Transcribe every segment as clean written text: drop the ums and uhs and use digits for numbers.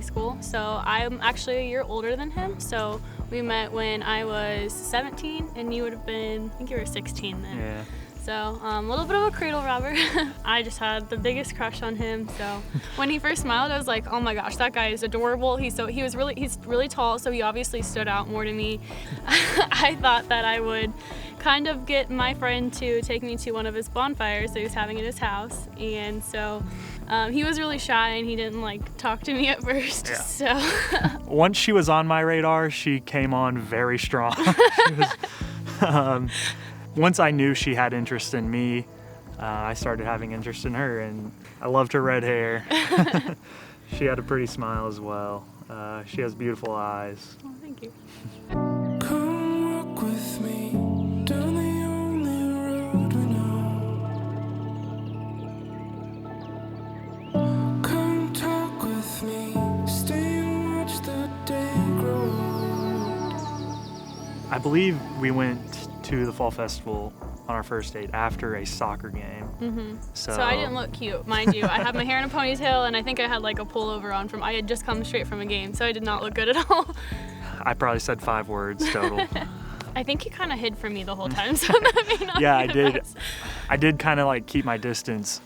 school. So I'm actually a year older than him. So we met when I was 17 and you would have been, I think you were 16 then. Yeah. So a little bit of a cradle robber. I just had the biggest crush on him. So when he first smiled, I was like, oh my gosh, that guy is adorable. He's really tall, so he obviously stood out more to me. I thought that I would kind of get my friend to take me to one of his bonfires that he was having at his house. And so he was really shy and he didn't like talk to me at first. Yeah. So Once she was on my radar, she came on very strong. Once I knew she had interest in me, I started having interest in her, and I loved her red hair. She had a pretty smile as well. She has beautiful eyes. oh, thank you. Come walk with me down the only road we know. Come talk with me, stay and watch the day grow. I believe we went to the fall festival on our first date after a soccer game. Mm-hmm. So I didn't look cute, mind you. I had my hair in a ponytail and I think I had like a pullover on I had just come straight from a game, so I did not look good at all. I probably said 5 words total. I think you kind of hid from me the whole time, so that may not Yeah, be I the did. best. I did kind of like keep my distance.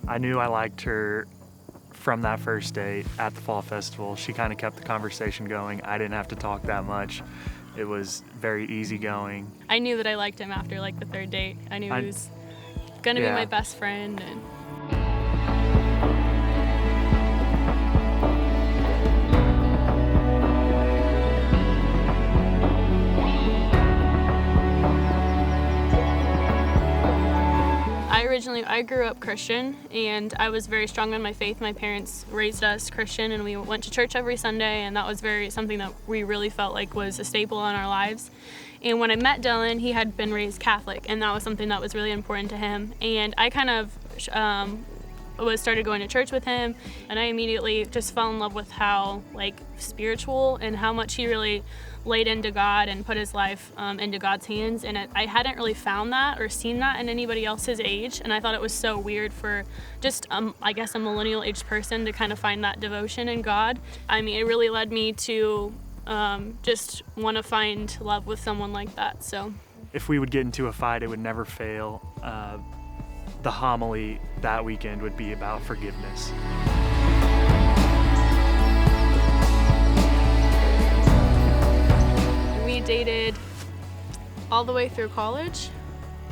I knew I liked her from that first date at the fall festival. She kind of kept the conversation going. I didn't have to talk that much. It was very easygoing. I knew that I liked him after like the 3rd date. I knew he was gonna be Yeah. my best friend. And I grew up Christian and I was very strong on my faith. My parents raised us Christian and we went to church every Sunday, and that was something that we really felt like was a staple in our lives. And when I met Dillon, he had been raised Catholic, and that was something that was really important to him. And I kind of started going to church with him, and I immediately just fell in love with how like spiritual and how much he really laid into God and put his life into God's hands. And I hadn't really found that or seen that in anybody else's age, and I thought it was so weird for just I guess a millennial aged person to kind of find that devotion in God. I mean, it really led me to just want to find love with someone like that. So If we would get into a fight, it would never fail. The homily that weekend would be about forgiveness. we dated all the way through college.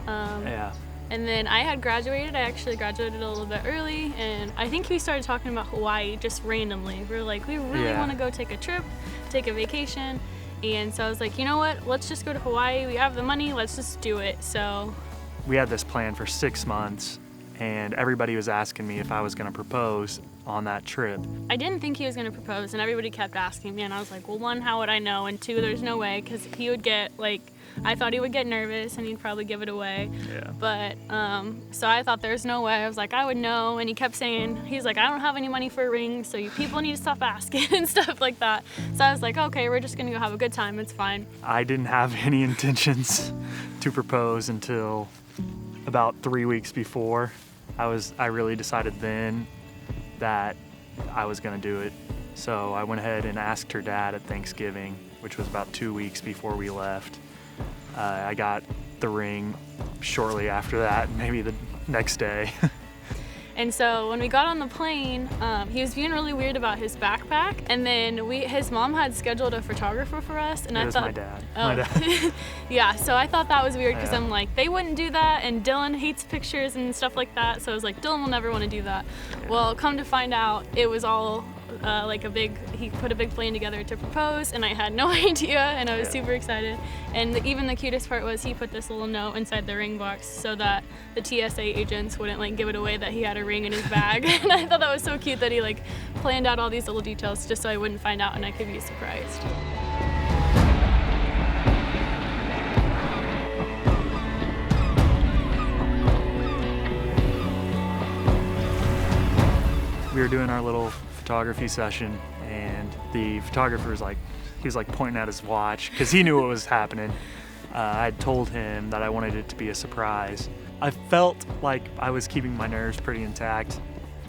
Yeah. And then I had graduated. I actually graduated a little bit early, and I think we started talking about Hawaii just randomly. We were like, we really want to go take a trip, take a vacation. And so I was like, you know what? Let's just go to Hawaii. We have the money. Let's just do it. So We had this plan for 6 months, and everybody was asking me if I was going to propose on that trip. I didn't think he was going to propose, and everybody kept asking me. And I was like, well, 1, how would I know? And 2, there's no way, because he would get I thought he would get nervous and he'd probably give it away. Yeah. But, so I thought there's no way. I was like, I would know. And he kept saying, he's like, I don't have any money for a ring, so you people need to stop asking and stuff like that. So I was like, okay, we're just gonna go have a good time. It's fine. I didn't have any intentions to propose until about 3 weeks before. I really decided then that I was gonna do it. So I went ahead and asked her dad at Thanksgiving, which was about 2 weeks before we left. I got the ring shortly after that, maybe the next day. And so when we got on the plane, he was being really weird about his backpack. And then his mom had scheduled a photographer for us. And It I was thought, my dad. Oh. My dad. Yeah, so I thought that was weird because Yeah. I'm like, they wouldn't do that, and Dillon hates pictures and stuff like that. So I was like, Dillon will never want to do that. Yeah. Well, come to find out, it was all he put a big plan together to propose, and I had no idea, and I was Yeah. super excited. And even the cutest part was he put this little note inside the ring box so that the TSA agents wouldn't give it away that he had a ring in his bag. And I thought that was so cute that he planned out all these little details just so I wouldn't find out and I could be surprised. We were doing our little photography session, and the photographer was he was pointing at his watch because he knew what was happening. I had told him that I wanted it to be a surprise. I felt like I was keeping my nerves pretty intact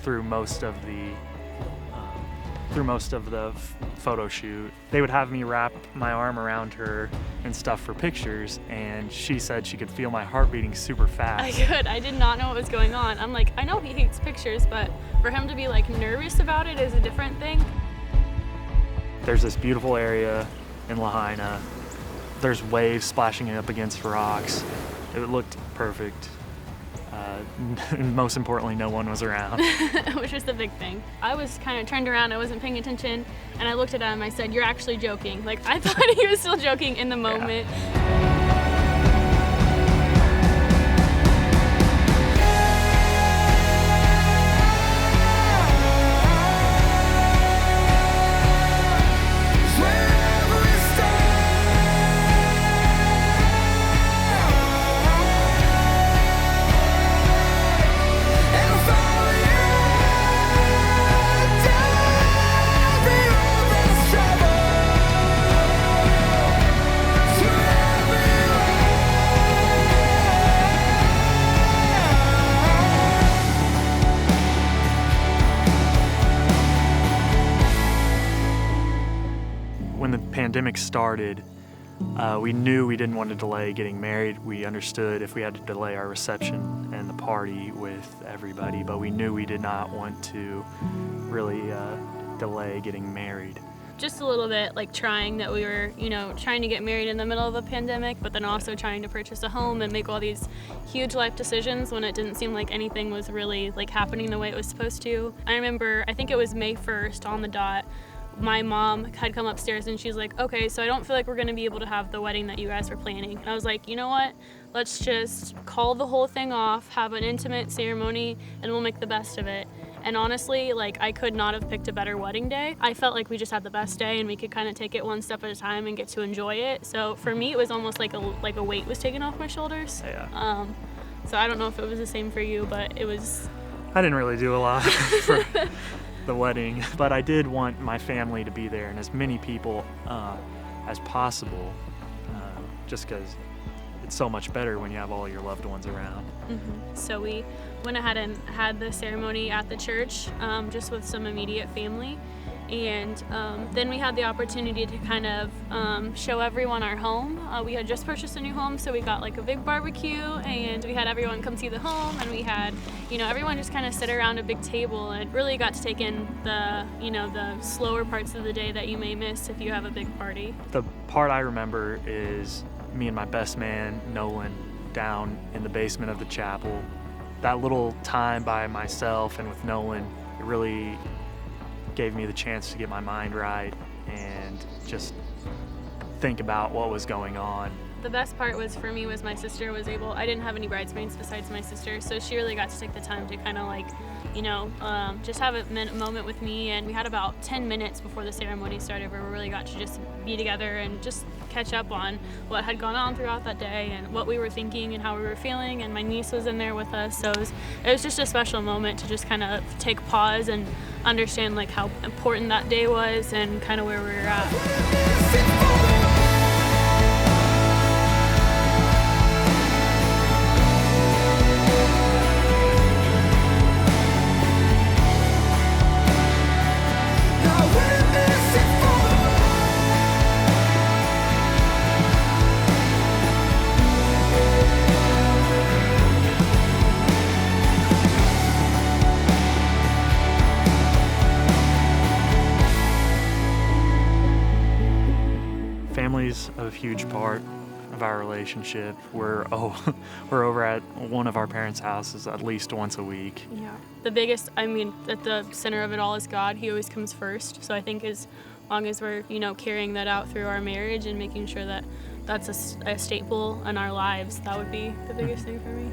through most of the through most of the photo shoot. They would have me wrap my arm around her and stuff for pictures, and she said she could feel my heart beating super fast. I could. I did not know what was going on. I'm like, I know he hates pictures, but for him to be like nervous about it is a different thing. There's this beautiful area in Lahaina. There's waves splashing up against rocks. It looked perfect. And most importantly, no one was around. Which was the big thing. I was kind of turned around, I wasn't paying attention, and I looked at him, I said, "You're actually joking." Like, I thought he was still joking in the moment. When the pandemic started, we knew we didn't want to delay getting married. We understood if we had to delay our reception and the party with everybody, but we knew we did not want to really delay getting married. Just a little bit like trying that we were, trying to get married in the middle of a pandemic, but then also trying to purchase a home and make all these huge life decisions when it didn't seem like anything was really like happening the way it was supposed to. I remember, I think it was May 1st on the dot, my mom had come upstairs and she's like, "Okay, so I don't feel like we're gonna be able to have the wedding that you guys were planning." And I was like, "You know what? Let's just call the whole thing off, have an intimate ceremony, and we'll make the best of it." And honestly, like, I could not have picked a better wedding day. I felt like we just had the best day and we could kind of take it one step at a time and get to enjoy it. So for me, it was almost like a weight was taken off my shoulders. Yeah. So I don't know if it was the same for you, but it was. I didn't really do a lot for the wedding, but I did want my family to be there and as many people as possible, just because it's so much better when you have all your loved ones around. Mm-hmm. So we went ahead and had the ceremony at the church, just with some immediate family. And then we had the opportunity to kind of show everyone our home. We had just purchased a new home, so we got like a big barbecue, and we had everyone come see the home, and we had, everyone just kind of sit around a big table and really got to take in the, the slower parts of the day that you may miss if you have a big party. The part I remember is me and my best man, Nolan, down in the basement of the chapel. That little time by myself and with Nolan, it really gave me the chance to get my mind right and just think about what was going on. The best part was for me was my sister was able, I didn't have any bridesmaids besides my sister, so she really got to take the time to kind of like, just have a moment with me. And we had about 10 minutes before the ceremony started where we really got to just be together and just catch up on what had gone on throughout that day and what we were thinking and how we were feeling. And my niece was in there with us, so it was just a special moment to just kind of take pause and understand like how important that day was and kind of where we were at. Family's a huge part of our relationship. We're over at one of our parents' houses at least once a week. Yeah. The biggest, at the center of it all is God. He always comes first. So I think as long as we're, carrying that out through our marriage and making sure that that's a staple in our lives, that would be the biggest thing for me.